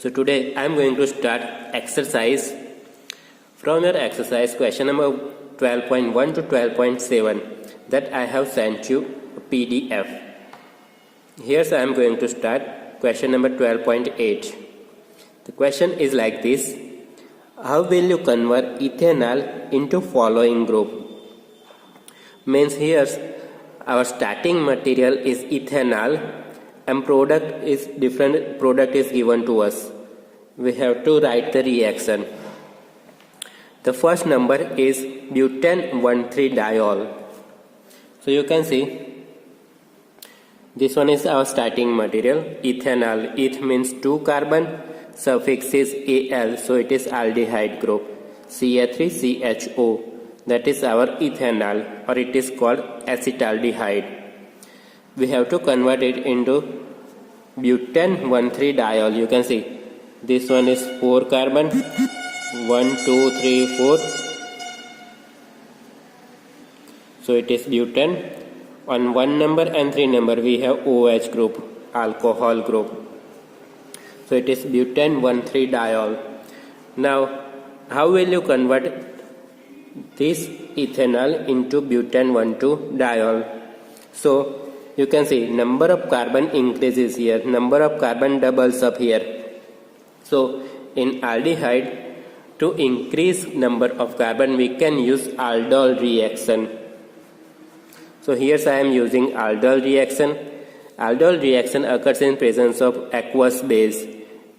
So today I am going to start exercise. From your exercise question number 12.1 to 12.7 that I have sent you a PDF. Here I am going to start question number 12.8. The question is like this: how will you convert ethanol into following group? Means here our starting material is ethanol and product is different, product is given to us. We have to write the reaction. The first number is butane 1,3-diol. So you can see this one is our starting material, ethanol. Eth means 2 carbon, suffix is Al, so it is aldehyde group. Ca3CHO, that is our ethanol, or it is called acetaldehyde. We have to convert it into butane 1,3-diol. You can see this one is 4 carbon, 1 2 3 4, so it is butane. On 1 number and 3 number we have OH group, alcohol group, so it is butane 1,3-diol. Now how will you convert this ethanol into butane 1,2-diol? So you can see number of carbon increases here, number of carbon doubles up here. So in aldehyde, to increase number of carbon we can use aldol reaction. So here I am using aldol reaction. Aldol reaction occurs in presence of aqueous base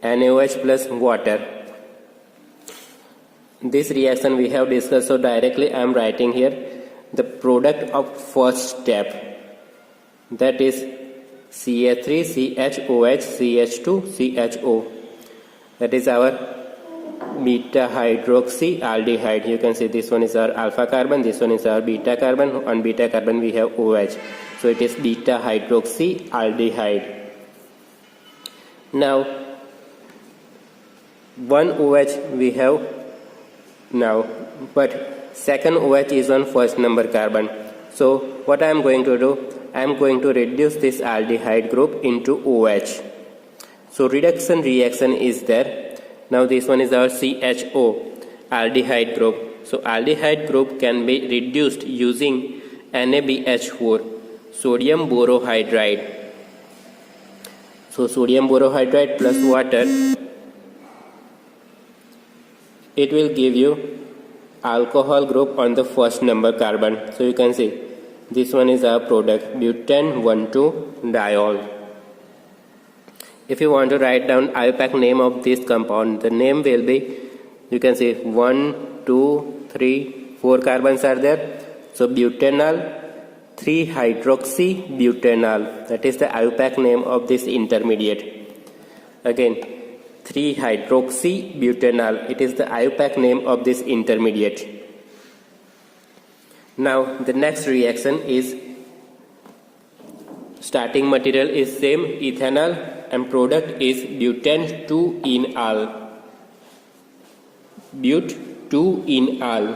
NaOH plus water. This reaction we have discussed, so directly I am writing here the product of first step, that is Ca3CHOH CH2CHO, that is our beta hydroxyaldehyde. You can see this one is our alpha carbon, this one is our beta carbon. On beta carbon we have OH, so it is beta hydroxyaldehyde. Now one OH we have now, but second OH is on first number carbon. So what I am going to do, I am going to reduce this aldehyde group into OH. So reduction reaction is there. Now this one is our CHO, aldehyde group. So aldehyde group can be reduced using NaBH4, sodium borohydride. So sodium borohydride plus water, it will give you alcohol group on the first number carbon. So you can see this one is our product, butane 1,2-diol. If you want to write down IUPAC name of this compound, the name will be, you can see 1 2 3 4 carbons are there. So butanol 3-hydroxybutanol, that is the IUPAC name of this intermediate. Again 3-hydroxybutanol, it is the IUPAC name of this intermediate. Now the next reaction is starting material is same, ethanol, and product is butane 2-enol. But-2-enol.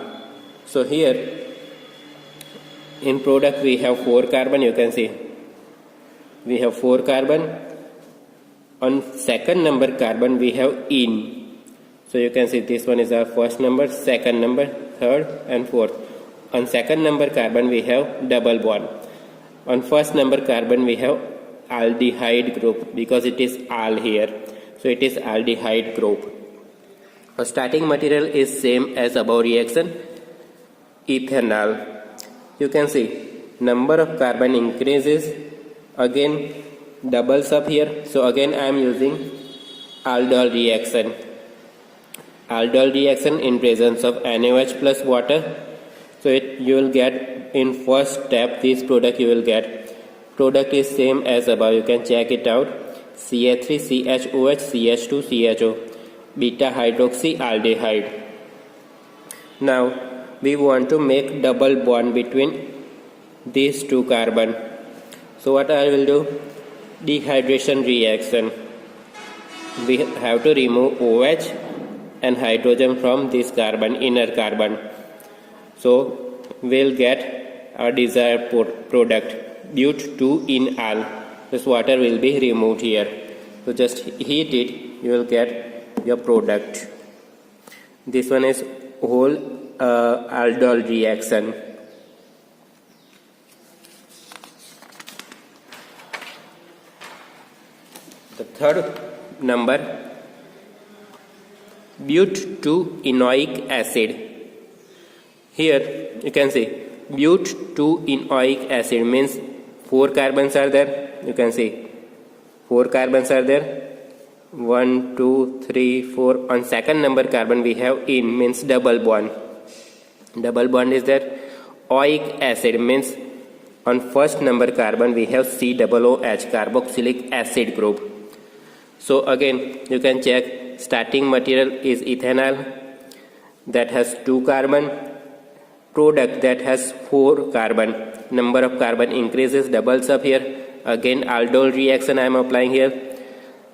So here in product we have 4 carbon. You can see we have 4 carbon. On second number carbon we have -ene. So you can see this one is our first number, second number, third and fourth. On second number carbon we have double bond. On first number carbon we have aldehyde group because it is al here, so it is aldehyde group. Our starting material is same as above reaction, ethanol. You can see number of carbon increases, again doubles up here, so again I am using aldol reaction. Aldol reaction in presence of NaOH plus water. So you will get in first step this product you will get. Product is same as above, you can check it out. Ca3CHOH CH2CHO, beta hydroxyaldehyde. Now we want to make double bond between these 2 carbon. So what I will do, dehydration reaction. We have to remove OH and hydrogen from this carbon, inner carbon. So we'll get our desired product, but-2-enol. This water will be removed here. So just heat it, you will get your product. This one is whole aldol reaction. The third number, but2-enoic acid. Here you can see but2-enoic acid means 4 carbons are there. You can see 4 carbons are there. 1, 2, 3, 4. On second number carbon we have in means double bond. Double bond is there. Oic acid means on first number carbon we have COOH, carboxylic acid group. So again you can check, starting material is ethanol that has 2 carbon, product that has 4 carbon. Number of carbon increases, doubles up here. Again aldol reaction I am applying here.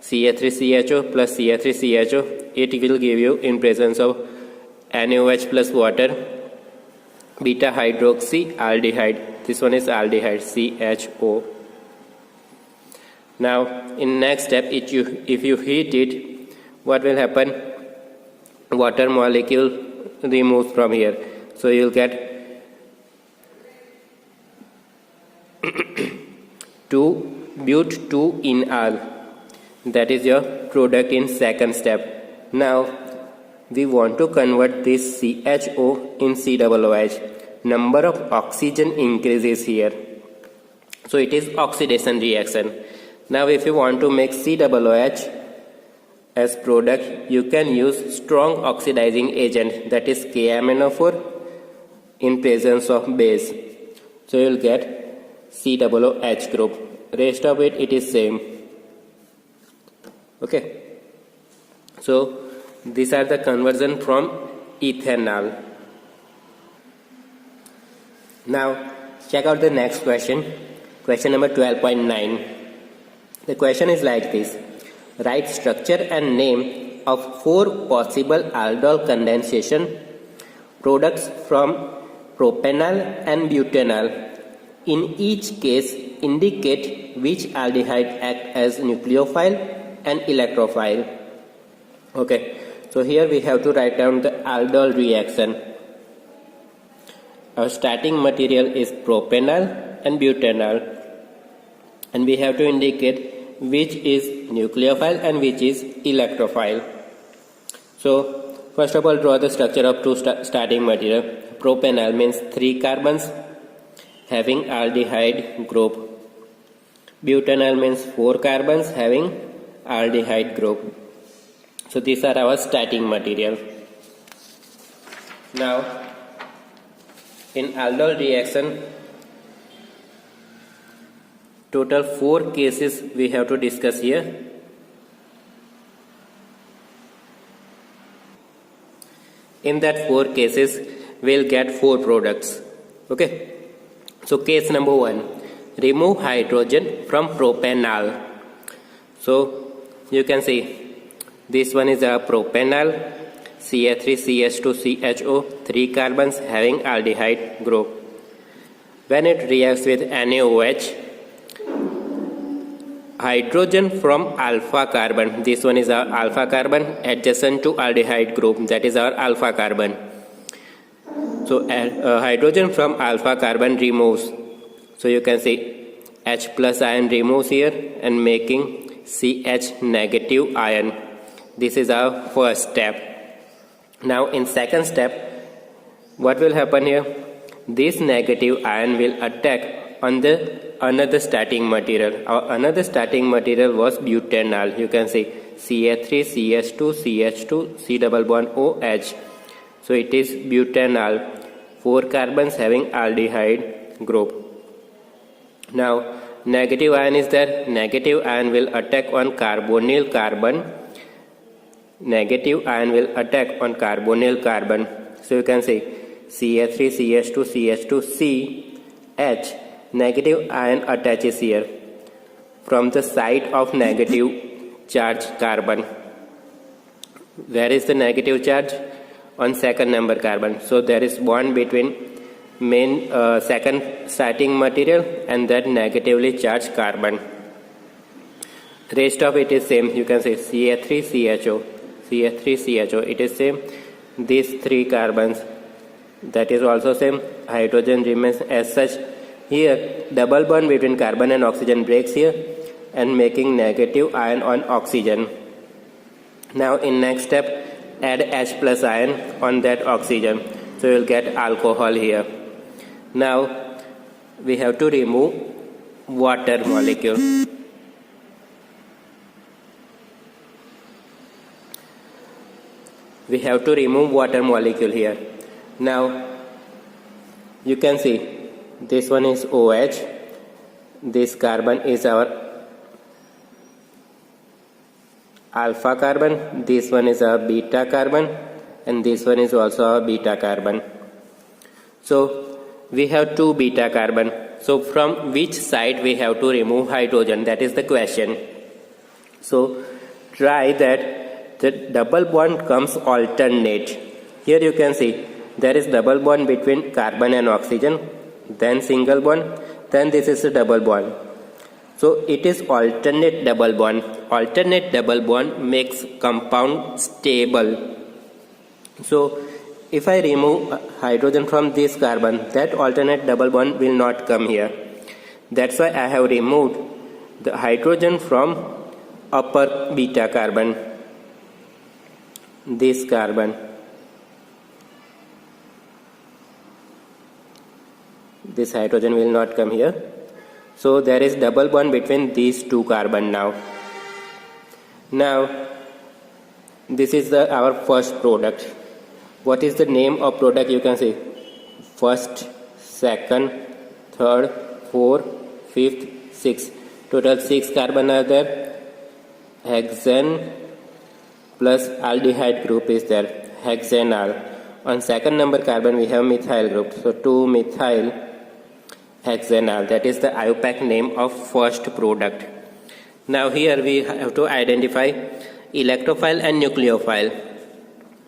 CH3CHO plus CH3CHO, it will give you in presence of NaOH plus water beta hydroxyaldehyde. This one is aldehyde, CHO. Now in next step, if you heat it, what will happen? Water molecule removes from here, so you will get 2-but2-enal. That is your product in second step. Now we want to convert this CHO in COOH. Number of oxygen increases here, so it is oxidation reaction. Now if you want to make COOH as product, you can use strong oxidizing agent, that is KMnO4 in presence of base. So you will get COOH group. Rest of it is same. Okay. So these are the conversion from ethanol. Now check out the next question. Question number 12.9. The question is like this. Write structure and name of 4 possible aldol condensation products from propanol and butanol. In each case, indicate which aldehyde act as nucleophile and electrophile. Okay, so here we have to write down the aldol reaction. Our starting material is propanol and butanol, and we have to indicate which is nucleophile and which is electrophile. So first of all, draw the structure of 2 starting material. Propanol means 3 carbons having aldehyde group. Butanol means 4 carbons having aldehyde group. So these are our starting material. Now in aldol reaction, total 4 cases we have to discuss here. In that 4 cases, we'll get 4 products. Okay. So case number 1, remove hydrogen from propanol. So you can see this one is a propanol, CH3CH2CHO, 3 carbons having aldehyde group. When it reacts with NaOH, hydrogen from alpha carbon, this one is our alpha carbon adjacent to aldehyde group, that is our alpha carbon. So hydrogen from alpha carbon removes. So you can see H plus ion removes here and making CH negative ion. This is our first step. Now in second step, what will happen here? This negative ion will attack on the another starting material. Our another starting material was butanol. You can see CH3, CH2, CH2, C double bond OH. So it is butanol, 4 carbons having aldehyde group. Now negative ion is there. Negative ion will attack on carbonyl carbon. Negative ion will attack on carbonyl carbon. So you can see CH3, CH2, CH2, CH. Negative ion attaches here from the side of negative charge carbon. Where is the negative charge? On second number carbon. So there is bond between main second starting material and that negatively charged carbon. Rest of it is same. You can say CH3CHO, CH3CHO. It is same. These three carbons, that is also same. Hydrogen remains as such. Here, double bond between carbon and oxygen breaks here and making negative ion on oxygen. Now in next step, add H plus ion on that oxygen. So you will get alcohol here. Now we have to remove water molecule. We have to remove water molecule here. Now you can see this one is OH, this carbon is our alpha carbon, this one is our beta carbon, and this one is also our beta carbon. So we have two beta carbon. So from which side we have to remove hydrogen? That is the question. So try that the double bond comes alternate. Here you can see there is double bond between carbon and oxygen, then single bond, then this is a double bond. So it is alternate double bond. Alternate double bond makes compound stable. So if I remove hydrogen from this carbon, that alternate double bond will not come here. That's why I have removed the hydrogen from upper beta carbon, this carbon. This hydrogen will not come here. So there is double bond between these two carbon now. Now this is our first product. What is the name of product? You can see first, second, third, fourth, fifth, sixth. Total 6 carbon are there. Hexane plus aldehyde group is there, hexanal. On second number carbon we have methyl group. So 2-methyl hexanal. That is the IUPAC name of first product. Now here we have to identify electrophile and nucleophile.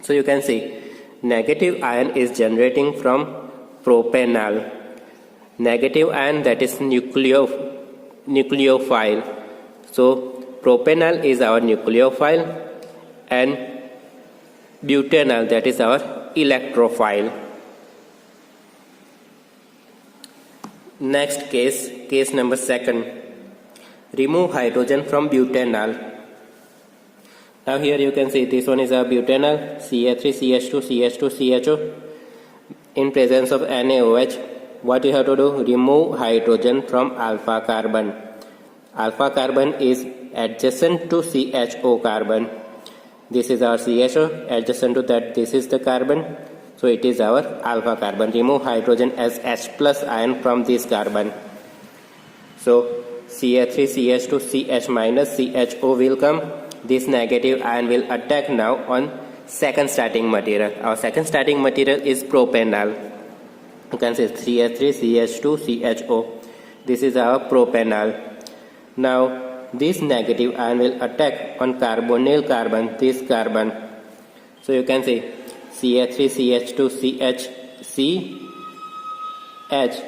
So you can see negative ion is generating from propanol. Negative ion, that is nucleophile. So propanol is our nucleophile and butanol, that is our electrophile. Next case number 2. Remove hydrogen from butanol. Now here you can see this one is our butanol, CH3CH2CH2CHO in presence of NaOH. What you have to do? Remove hydrogen from alpha carbon. Alpha carbon is adjacent to CHO carbon. This is our CHO, adjacent to that this is the carbon. So it is our alpha carbon. Remove hydrogen as H plus ion from this carbon. So CH3CH2CH minus CHO will come. This negative ion will attack now on second starting material. Our second starting material is propanol. You can say CH3CH2CHO. This is our propanol. Now this negative ion will attack on carbonyl carbon, this carbon. So you can say CH3CH2CHCH,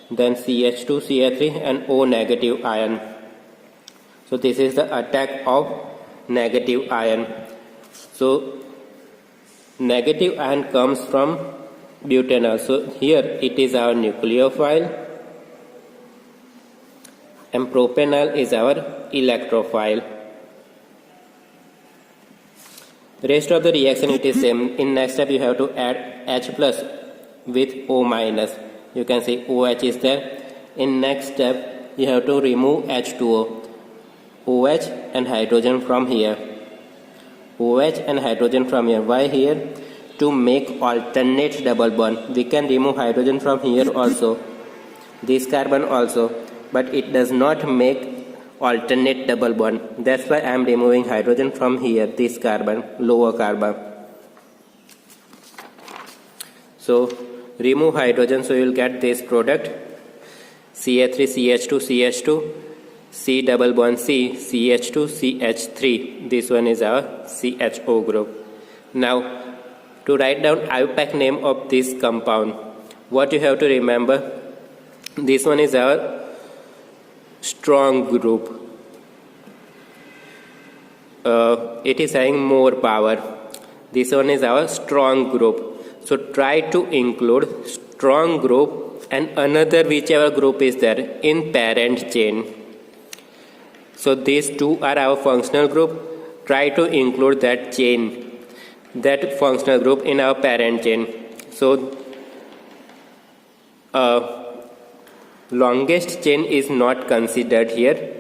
then CH2CH3 and O negative ion. So this is the attack of negative ion. So negative ion comes from butanol. So here it is our nucleophile and propanol is our electrophile. The rest of the reaction it is same. In next step you have to add H plus with O minus. You can see OH is there. In next step you have to remove H2O. OH and hydrogen from here. OH and hydrogen from here. Why here? To make alternate double bond. We can remove hydrogen from here also, this carbon also, but it does not make alternate double bond. That's why I am removing hydrogen from here, this carbon, lower carbon. So remove hydrogen, so you will get this product CH3CH2CH2 C double bond C CH2CH3. This one is our CHO group. Now to write down IUPAC name of this compound, what you have to remember, this one is our strong group. it is having more power. This one is our strong group. So try to include strong group and another whichever group is there in parent chain. So these two are our functional group. Try to include that chain, that functional group in our parent chain. So longest chain is not considered here.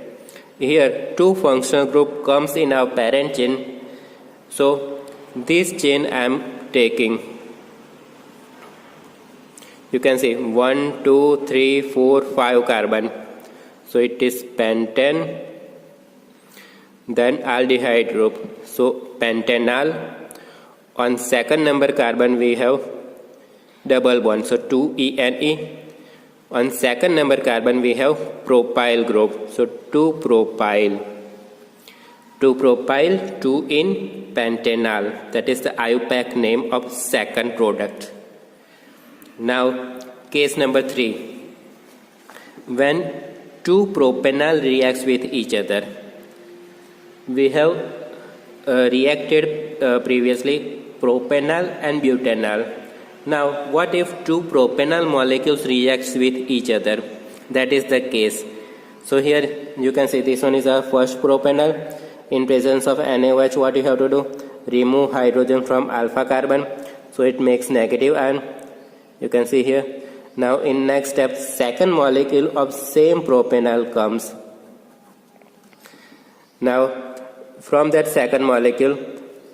Here two functional group comes in our parent chain. So this chain I am taking. You can see 1, 2, 3, 4, 5 carbon. So it is pentane. Then aldehyde group. So pentanal. On second number carbon we have double bond. So 2-ene. On second number carbon we have propyl group. So 2-propyl. 2-propyl, 2 in pentanal. That is the IUPAC name of second product. Now case number 3. When 2-propanol reacts with each other. We have reacted previously propanol and butanol. Now what if 2-propanol molecules reacts with each other? That is the case. So here you can see this one is our first propanol. In presence of NaOH, what you have to do? Remove hydrogen from alpha carbon. So it makes negative ion. You can see here. Now in next step, second molecule of same propanol comes. Now from that second molecule,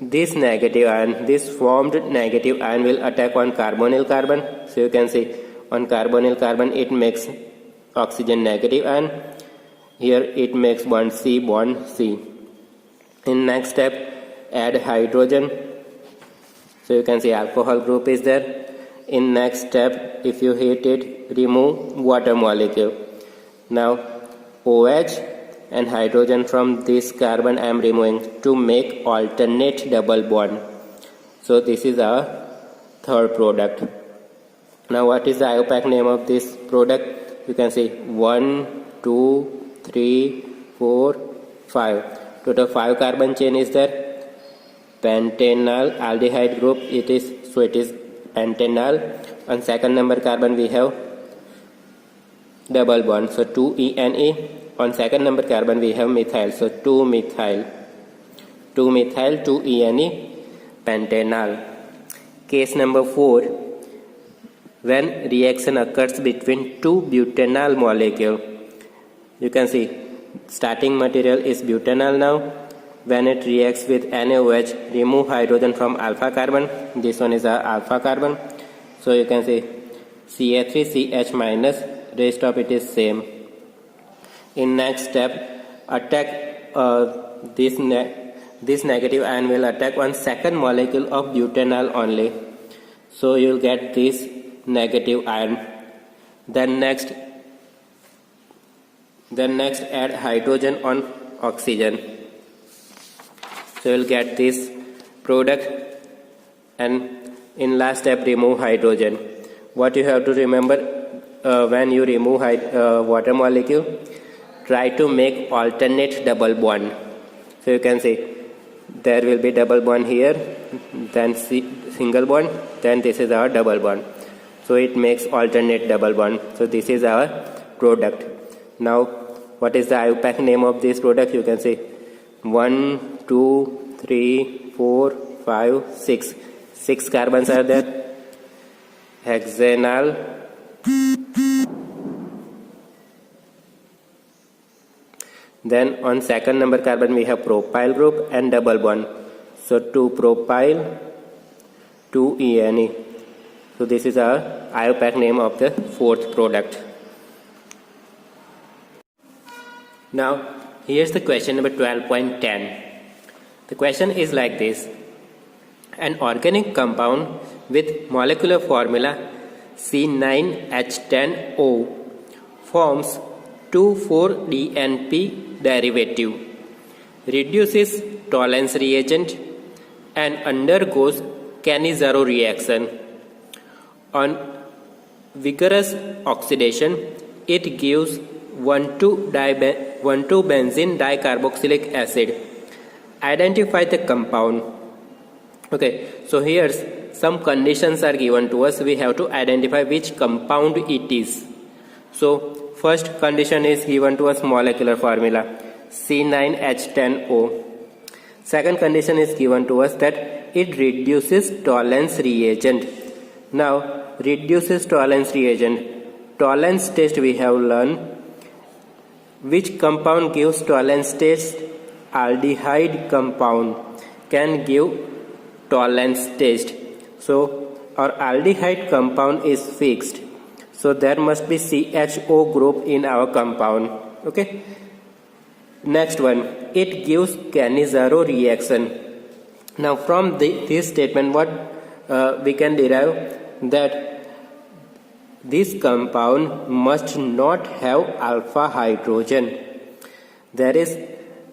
this negative ion, this formed negative ion will attack on carbonyl carbon. So you can see on carbonyl carbon it makes oxygen negative ion. Here it makes bond C. In next step, add hydrogen. So you can see alcohol group is there. In next step, if you heat it, remove water molecule. Now OH and hydrogen from this carbon I am removing to make alternate double bond. So this is our third product. Now what is the IUPAC name of this product? You can see 1, 2, 3, 4, 5. Total 5 carbon chain is there. Pentanal aldehyde group it is pentanal. On second number carbon we have double bond. So 2-ene. On second number carbon we have methyl. So 2-methyl. 2-methyl, 2-ene, pentanal. Case number 4. When reaction occurs between two butanol molecule. You can see starting material is butanol now. When it reacts with NaOH, remove hydrogen from alpha carbon. This one is our alpha carbon. So you can see Ca3CH minus, rest of it is same. In next step, attack this negative ion will attack on second molecule of butanol only. So you will get this negative ion. Then next add hydrogen on oxygen. So you will get this product, and in last step remove hydrogen. What you have to remember when you remove water molecule, try to make alternate double bond. So you can see there will be double bond here, then single bond, then this is our double bond. So it makes alternate double bond. So this is our product. Now what is the IUPAC name of this product? You can see 1, 2, 3, 4, 5, 6. 6 carbons are there. Hexanal. Then on second number carbon we have propyl group and double bond. So 2-propyl, 2-ene. So this is our IUPAC name of the fourth product. Now here's the question number 12.10. The question is like this. An organic compound with molecular formula C9H10O forms 2,4-DNP derivative, reduces Tollens reagent and undergoes Cannizzaro reaction. On vigorous oxidation, it gives 1,2-benzene dicarboxylic acid identify the compound. Okay, so here some conditions are given to us. We have to identify which compound it is. So first condition is given to us, molecular formula C9H10O. Second condition is given to us that it reduces Tollens reagent. Now reduces Tollens reagent. Tollens test we have learned. Which compound gives Tollens test? Aldehyde compound can give Tollens test. So our aldehyde compound is fixed. So there must be CHO group in our compound. Okay. Next one, it gives Cannizzaro reaction. Now from this statement, what we can derive that this compound must not have alpha hydrogen. There is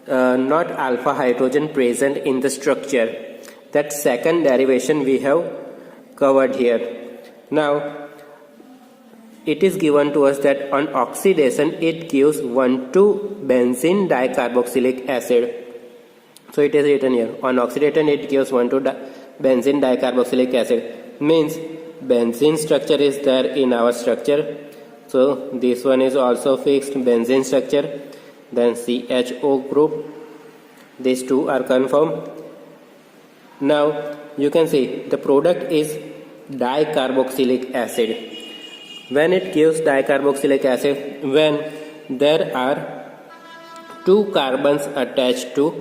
not alpha hydrogen present in the structure. That second derivation we have covered here. Now it is given to us that on oxidation it gives 1,2-benzene dicarboxylic acid. So it is written here, on oxidation it gives 1,2-benzene dicarboxylic acid. Means benzene structure is there in our structure. So this one is also fixed, benzene structure. Then CHO group. These two are confirmed. Now you can see the product is dicarboxylic acid. When it gives dicarboxylic acid, when there are 2 carbons attached to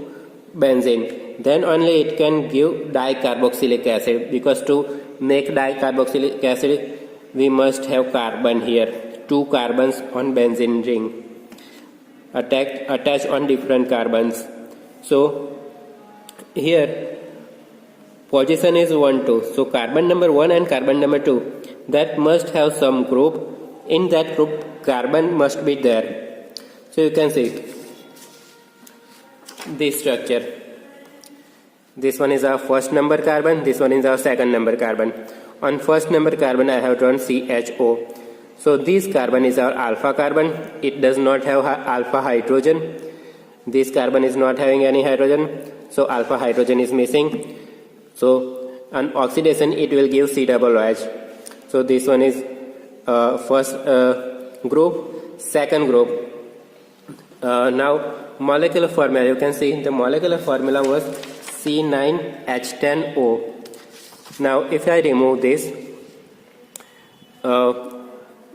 benzene, then only it can give dicarboxylic acid, because to make dicarboxylic acid we must have carbon here, 2 carbons on benzene ring attached on different carbons. So here position is 1, 2. So carbon number 1 and carbon number 2, that must have some group. In that group carbon must be there. So you can see this structure. This one is our first number carbon, this one is our second number carbon. On first number carbon I have drawn CHO. So this carbon is our alpha carbon. It does not have alpha hydrogen. This carbon is not having any hydrogen, so alpha hydrogen is missing. So on oxidation it will give COOH. So this one is first group, second group. Now molecular formula, you can see the molecular formula was C9H10O. Now if I remove this,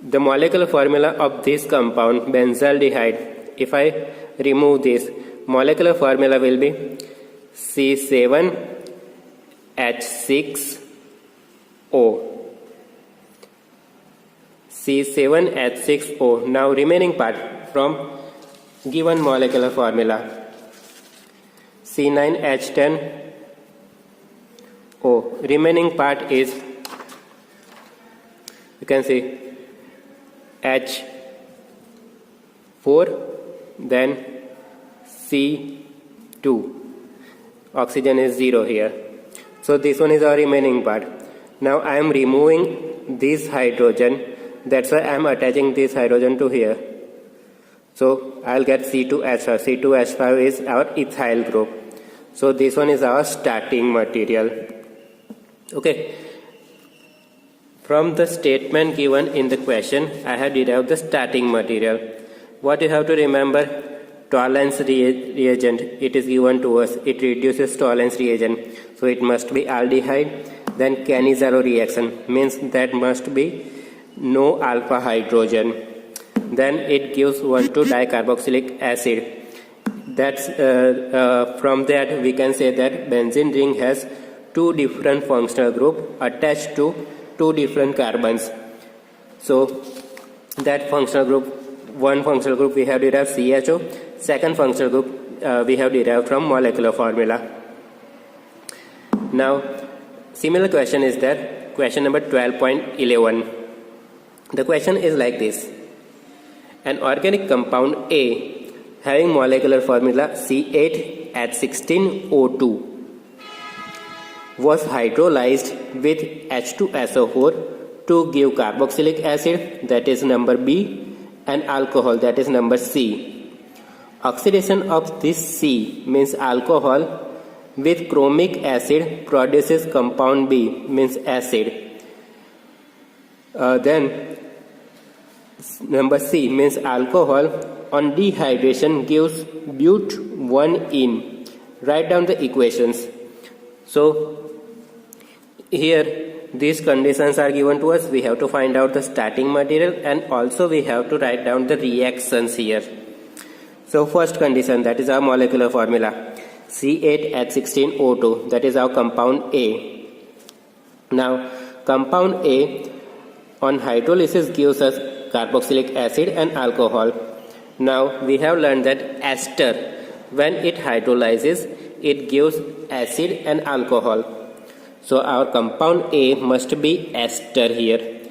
the molecular formula of this compound benzaldehyde, if I remove this, molecular formula will be C7H6O. C7H6O. Now remaining part from given molecular formula C9H10O. Remaining part is, you can see, H4, then C2. Oxygen is 0 here. So this one is our remaining part. Now I am removing this hydrogen. That's why I am attaching this hydrogen to here. So I'll get C2H5. C2H5 is our ethyl group. So this one is our starting material. Okay. From the statement given in the question, I have derived the starting material. What you have to remember, Tollens reagent, it is given to us. It reduces Tollens reagent. So it must be aldehyde. Then Cannizzaro reaction, means that must be no alpha hydrogen. Then it gives 1,2-dicarboxylic acid. That's from that we can say that benzene ring has 2 different functional groups attached to 2 different carbons. So that functional group, one functional group we have derived CHO, second functional group we have derived from molecular formula. Now similar question is there, question number 12.11. The question is like this: an organic compound A having molecular formula C8H16O2 was hydrolyzed with H2SO4 to give carboxylic acid, that is number B, and alcohol, that is number C. oxidation of this C means alcohol with chromic acid produces compound B means acid. Then number C means alcohol on dehydration gives but1-ene. Write down the equations. So here these conditions are given to us. We have to find out the starting material and also we have to write down the reactions here. So first condition, that is our molecular formula, C8H16O2, that is our compound A. Now compound A on hydrolysis gives us carboxylic acid and alcohol. Now we have learned that ester, when it hydrolyzes, it gives acid and alcohol. So our compound A must be ester here.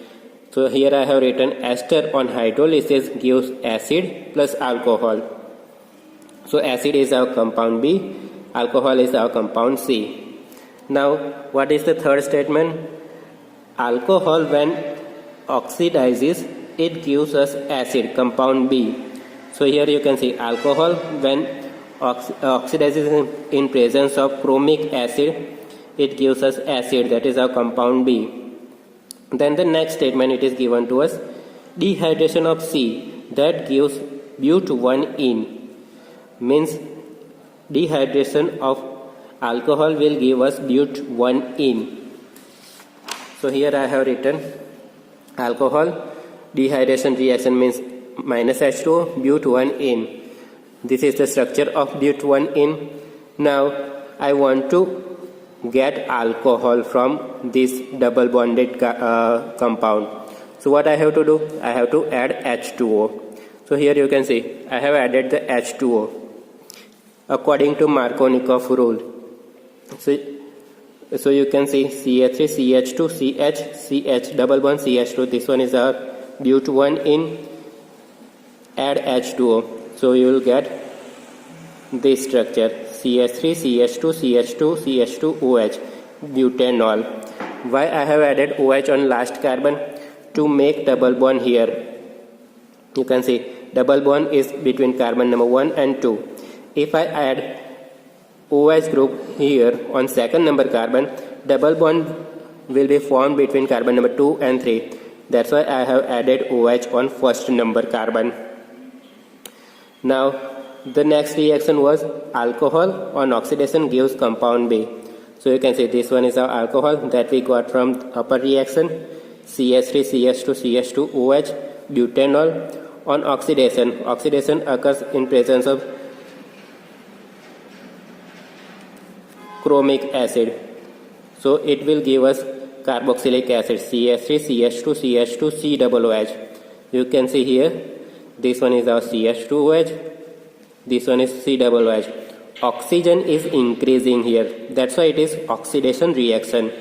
So here I have written ester on hydrolysis gives acid plus alcohol. So acid is our compound B, alcohol is our compound C. Now what is the third statement? Alcohol when oxidizes, it gives us acid, compound B. So here you can see alcohol when oxidizes in presence of chromic acid, it gives us acid, that is our compound B. Then the next statement it is given to us, dehydration of C, that gives but1-ene. Means dehydration of alcohol will give us but1-ene. So here I have written alcohol dehydration reaction means minus H2O, but1-ene. This is the structure of but1-ene. Now I want to get alcohol from this double bonded compound. So what I have to do? I have to add H2O. So here you can see I have added the H2O according to Markovnikov rule. So you can see CH3, CH2, CH, CH, double bond CH2. This one is our but1-ene. Add H2O. So you will get this structure, CH3, CH2, CH2, CH2, OH, butanol. Why I have added OH on last carbon? To make double bond here. You can see double bond is between carbon number 1 and 2. If I add OH group here on second number carbon, double bond will be formed between carbon number 2 and 3. That's why I have added OH on first number carbon. Now the next reaction was alcohol on oxidation gives compound B. So you can see this one is our alcohol that we got from upper reaction, CH3, CH2, CH2, OH, butanol. On oxidation occurs in presence of chromic acid. So it will give us carboxylic acid, CH3, CH2, CH2, COOH. You can see here, this one is our CH2OH, this one is COOH. Oxygen is increasing here. That's why it is oxidation reaction.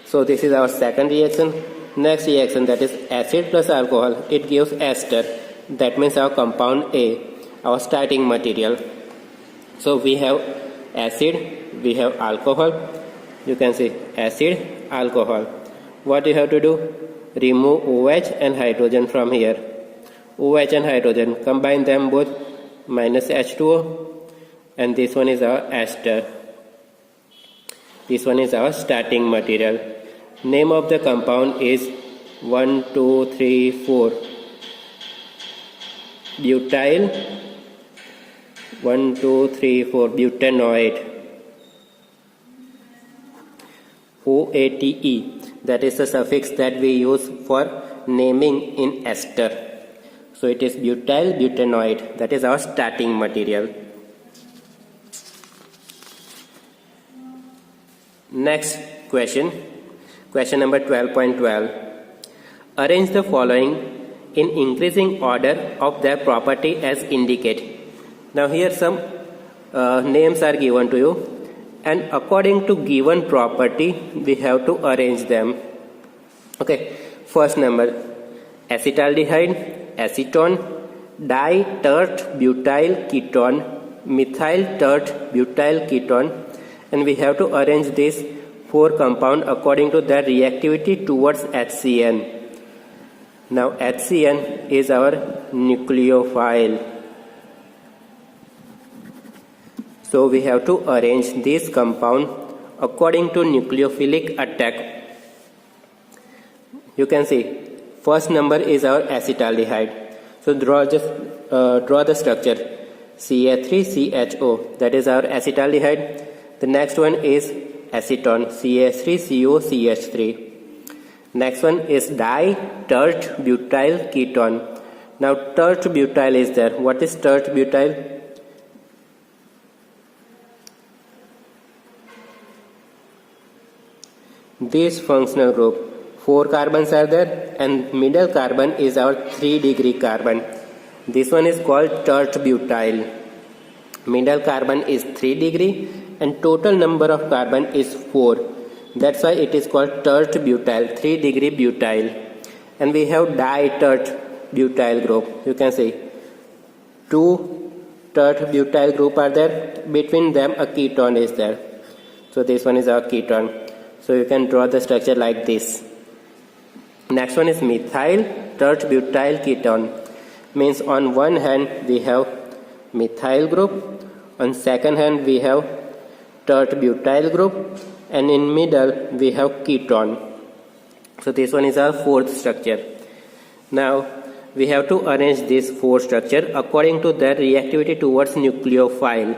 So this is our second reaction. Next reaction, that is acid plus alcohol, it gives ester. That means our compound A, our starting material. So we have acid, we have alcohol. You can see acid, alcohol. What you have to do? Remove OH and hydrogen from here. OH and hydrogen, combine them both, minus H2O, and this one is our ester. This one is our starting material. Name of the compound is 1, 2, 3, 4. Butyl 1, 2, 3, 4 butanoate. OATE, that is the suffix that we use for naming in ester. So it is butyl butanoate, that is our starting material. Next question number 12.12. Arrange the following in increasing order of their property as indicate. Now here some names are given to you, and according to given property we have to arrange them. Okay, first number acetaldehyde, acetone, di-tert butyl ketone, methyl tert butyl ketone, and we have to arrange this 4 compound according to their reactivity towards HCN. Now HCN is our nucleophile. So we have to arrange this compound according to nucleophilic attack. You can see first number is our acetaldehyde. So draw the structure CH3CHO, that is our acetaldehyde. The next one is acetone CH3COCH3. Next one is di-tert-butyl ketone. Now tert-butyl is there. What is tert-butyl? This functional group, 4 carbons are there, and middle carbon is our 3-degree carbon. This one is called tert-butyl. Middle carbon is 3 degree and total number of carbon is 4. That's why it is called tert-butyl, 3-degree butyl. And we have di-tert-butyl group. You can see 2 tert-butyl group are there. Between them a ketone is there. So this one is our ketone. So you can draw the structure like this. Next one is methyl tert-butyl ketone. Means on one hand we have methyl group, on second hand we have tert-butyl group, and in middle we have ketone. So this one is our fourth structure. Now we have to arrange this fourth structure according to their reactivity towards nucleophile.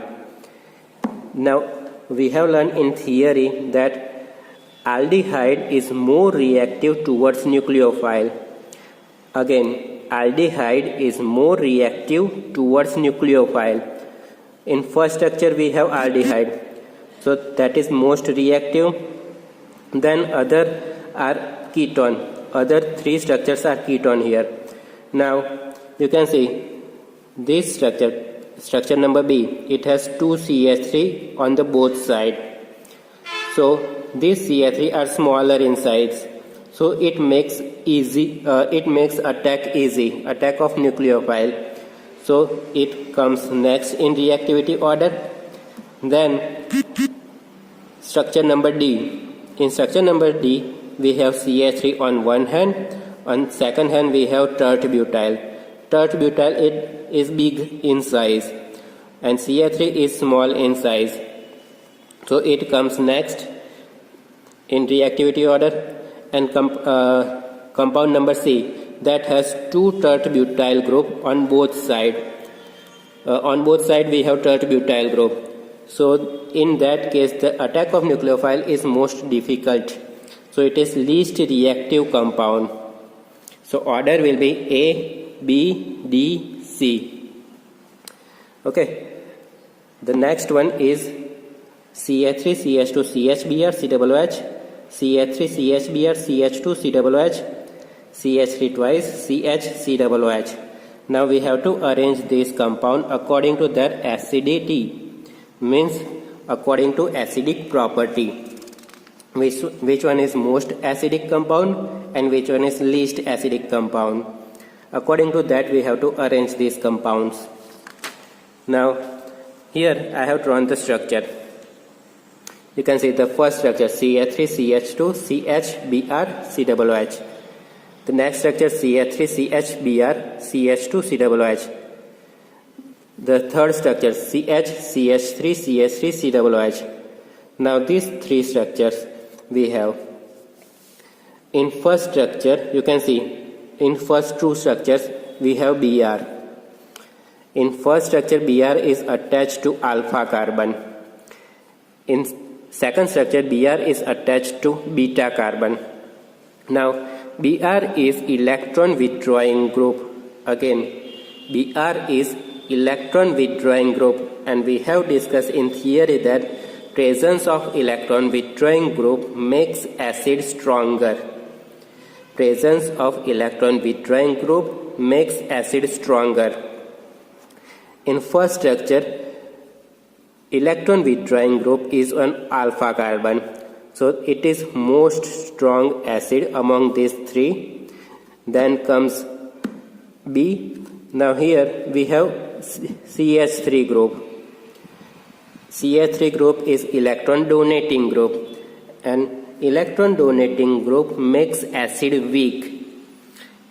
Now we have learned in theory that aldehyde is more reactive towards nucleophile. Again, aldehyde is more reactive towards nucleophile. In first structure we have aldehyde, so that is most reactive. Then other are ketone. Other 3 structures are ketone here. Now you can see this structure number B. It has 2 CH3 on the both side. So these CH3 are smaller in size. So it makes attack easy, attack of nucleophile. So it comes next in reactivity order. Then structure number D. In structure number D, we have CH3 on one hand, on second hand we have tert-butyl. Tert-butyl it is big in size and CH3 is small in size. So it comes next in reactivity order. And compound number C, that has 2 tert-butyl group on both side. On both side we have tert-butyl group. So in that case the attack of nucleophile is most difficult. So it is least reactive compound. So order will be A, B, D, C. Okay. The next one is CH3CH2CHBr COOH, CH3CHBr CH2COOH, CH3 twice CHCOOH. Now we have to arrange this compound according to their acidity, means according to acidic property. Which one is most acidic compound and which one is least acidic compound. According to that we have to arrange these compounds. Now here I have drawn the structure. You can see the first structure CH3CH2 CHBr COOH. The next structure CH3CHBr CH2COOH. The third structure CH3 COOH. Now these 3 structures we have. In first structure you can see in first 2 structures we have Br. In first structure Br is attached to alpha carbon. In second structure Br is attached to beta carbon. Now Br is electron withdrawing group. Again Br is electron withdrawing group, and we have discussed in theory that presence of electron withdrawing group makes acid stronger. Presence of electron withdrawing group makes acid stronger. In first structure electron withdrawing group is on alpha carbon, so it is most strong acid among these 3. Then comes B. Now here we have CH3 group. CH3 group is electron donating group, and electron donating group makes acid weak.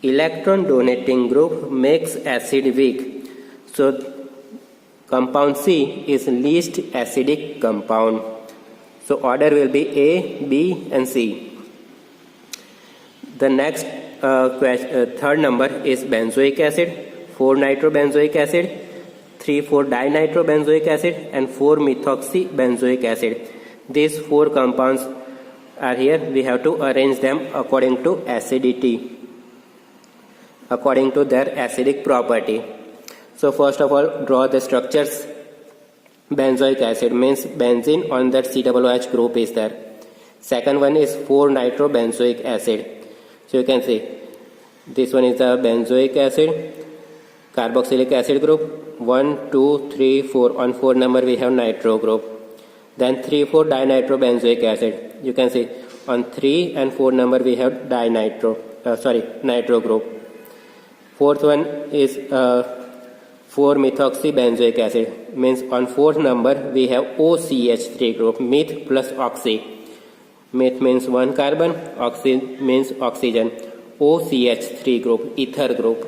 Electron donating group makes acid weak. So Compound C is least acidic compound. So order will be A, B and C. The next third number is benzoic acid, 4-nitrobenzoic acid, 3,4-dinitrobenzoic acid and 4-methoxybenzoic acid. These four compounds are here. We have to arrange them according to acidity, according to their acidic property. So first of all, draw the structures. Benzoic acid means benzene on that COOH group is there. Second one is 4-nitrobenzoic acid. So you can see this one is the benzoic acid, carboxylic acid group, 1, 2, 3, 4. On 4 number we have nitro group. Then 3,4-dinitrobenzoic acid. You can see on 3 and 4 number we have nitro group. Fourth one is 4-methoxybenzoic acid. Means on 4th number we have OCH3 group, meth plus oxy. Meth means 1 carbon, oxy means oxygen. OCH3 group, ether group.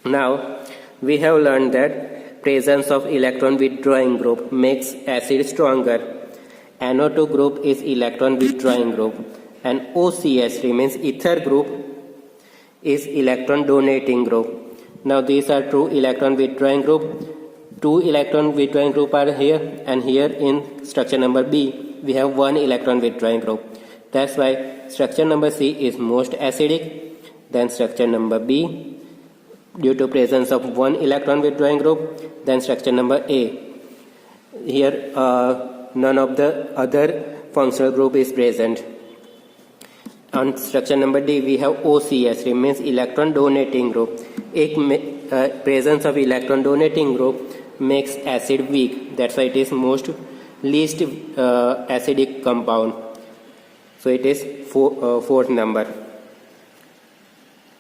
Now we have learned that presence of electron withdrawing group makes acid stronger. NO2 group is electron withdrawing group and OCH3 means ether group is electron donating group. Now these are two electron withdrawing group. 2 electron withdrawing group are here, and here in structure number B we have 1 electron withdrawing group. That's why structure number C is most acidic. Then structure number B due to presence of 1 electron withdrawing group. Then structure number A. Here none of the other functional group is present. On structure number D we have OCH3 means electron donating group. Presence of electron donating group makes acid weak. That's why it is least acidic compound. So it is 4th number.